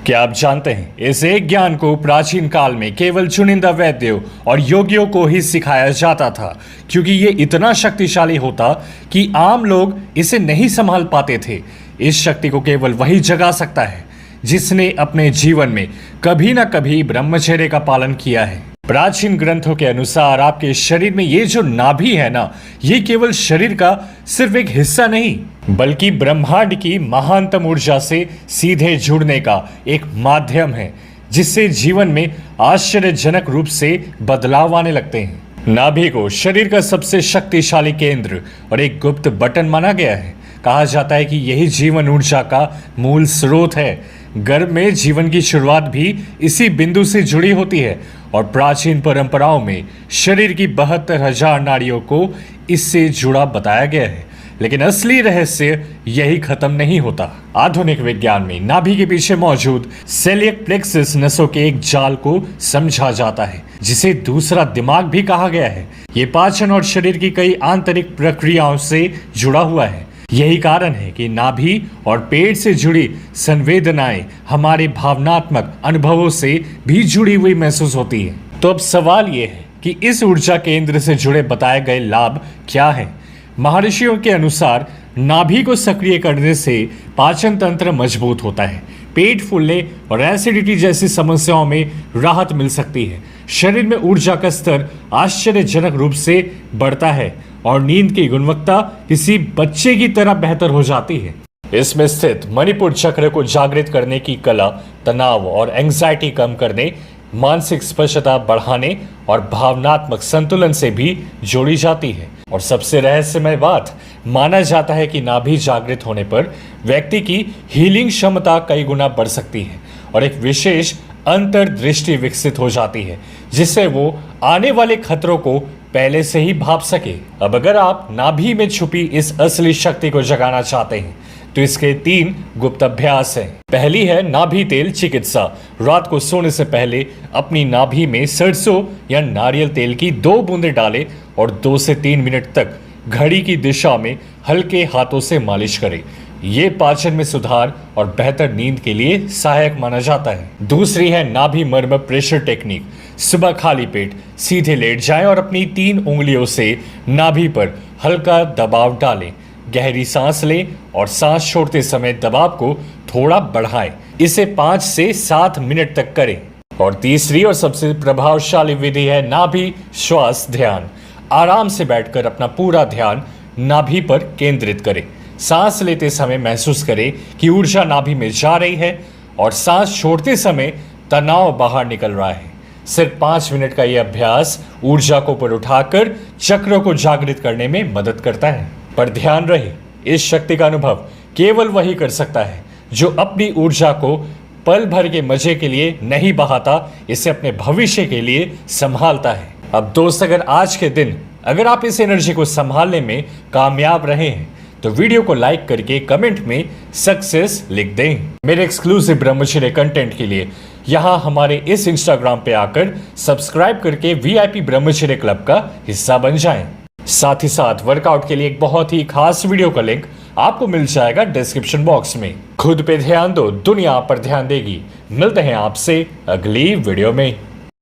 क्या आप जानते हैं इस एक ज्ञान को प्राचीन काल में केवल चुनिंदा वैद्यों और योगियों को ही सिखाया जाता था, क्योंकि ये इतना शक्तिशाली होता कि आम लोग इसे नहीं संभाल पाते थे। इस शक्ति को केवल वही जगा सकता है जिसने अपने जीवन में कभी ना कभी ब्रह्मचर्य का पालन किया है। प्राचीन ग्रंथों के अनुसार आपके शरीर में ये जो नाभि है ना, ये केवल शरीर का सिर्फ एक हिस्सा नहीं बल्कि ब्रह्मांड की महानतम ऊर्जा से सीधे जुड़ने का एक माध्यम है, जिससे जीवन में आश्चर्यजनक रूप से बदलाव आने लगते हैं। नाभि को शरीर का सबसे शक्तिशाली केंद्र और एक गुप्त बटन माना गया है। कहा जाता है कि यही जीवन ऊर्जा का मूल स्रोत है। गर्भ में जीवन की शुरुआत भी इसी बिंदु से जुड़ी होती है और प्राचीन परंपराओं में शरीर की 72,000 नाड़ियों को इससे जुड़ा बताया गया है। लेकिन असली रहस्य यही खत्म नहीं होता। आधुनिक विज्ञान में नाभि के पीछे मौजूद सेलियक प्लेक्सस नसों के एक जाल को समझा जाता है, जिसे दूसरा दिमाग भी कहा गया है। ये पाचन और शरीर की कई आंतरिक प्रक्रियाओं से जुड़ा हुआ है। यही कारण है कि नाभि और पेट से जुड़ी संवेदनाएं हमारे भावनात्मक अनुभवों से भी जुड़ी हुई महसूस होती है। तो अब सवाल यह है कि इस ऊर्जा केंद्र से जुड़े बताए गए लाभ क्या है। महर्षियों के अनुसार नाभि को सक्रिय करने से पाचन तंत्र मजबूत होता है, पेट फूलने और एसिडिटी जैसी समस्याओं में राहत मिल सकती है, शरीर में ऊर्जा का स्तर आश्चर्यजनक रूप से बढ़ता है और नींद की गुणवत्ता किसी बच्चे की तरह बेहतर हो जाती है। इसमें स्थित मणिपुर चक्र को जागृत करने की कला तनाव और एंजाइटी कम करने, मानसिक स्पष्टता बढ़ाने और भावनात्मक संतुलन से भी जोड़ी जाती है। और सबसे रहस्यमय बात, माना जाता है कि नाभि जागृत होने पर व्यक्ति की हीलिंग क्षमता कई गुना बढ़ सकती है और एक विशेष अंतर्दृष्टि विकसित हो जाती है, जिससे वो आने वाले खतरों को पहले से ही भाप सके। अब अगर आप नाभि में छुपी इस असली शक्ति को जगाना चाहते हैं तो इसके 3 गुप्त अभ्यास हैं। पहली है नाभि तेल चिकित्सा। रात को सोने से पहले अपनी नाभि में सरसों या नारियल तेल की 2 बूंदें डालें और 2 से 3 मिनट तक घड़ी की दिशा में हल्के हाथों से मालिश करें। ये पाचन में सुधार और बेहतर नींद के लिए सहायक माना जाता है। दूसरी है नाभि मर्म प्रेशर टेक्निक। सुबह खाली पेट सीधे लेट जाएं और अपनी 3 उंगलियों से नाभि पर हल्का दबाव डालें। गहरी सांस लें और सांस छोड़ते समय दबाव को थोड़ा बढ़ाएं। इसे 5 से 7 मिनट तक करें। और तीसरी और सबसे प्रभावशाली विधि है नाभि श्वास ध्यान। आराम से बैठकर अपना पूरा ध्यान नाभि पर केंद्रित करें। सांस लेते समय महसूस करें कि ऊर्जा नाभि में जा रही है और सांस छोड़ते समय तनाव बाहर निकल रहा है। सिर्फ 5 मिनट का यह अभ्यास ऊर्जा को ऊपर उठाकर चक्रों को जागृत करने में मदद करता है। पर ध्यान रहे, इस शक्ति का अनुभव केवल वही कर सकता है जो अपनी ऊर्जा को पल भर के मजे के लिए नहीं बहाता, इसे अपने भविष्य के लिए संभालता है। अब दोस्त, अगर आज के दिन अगर आप इस एनर्जी को संभालने में कामयाब रहे हैं तो वीडियो को लाइक करके कमेंट में सक्सेस लिख दें। मेरे एक्सक्लूसिव ब्रह्मचर्य कंटेंट के लिए यहाँ हमारे इस इंस्टाग्राम पे आकर सब्सक्राइब करके VIP ब्रह्मचर्य क्लब का हिस्सा बन जाएं। साथ ही साथ वर्कआउट के लिए एक बहुत ही खास वीडियो का लिंक आपको मिल जाएगा डिस्क्रिप्शन बॉक्स में। खुद पे ध्यान दो, दुनिया पर ध्यान देगी। मिलते हैं आपसे अगली वीडियो में।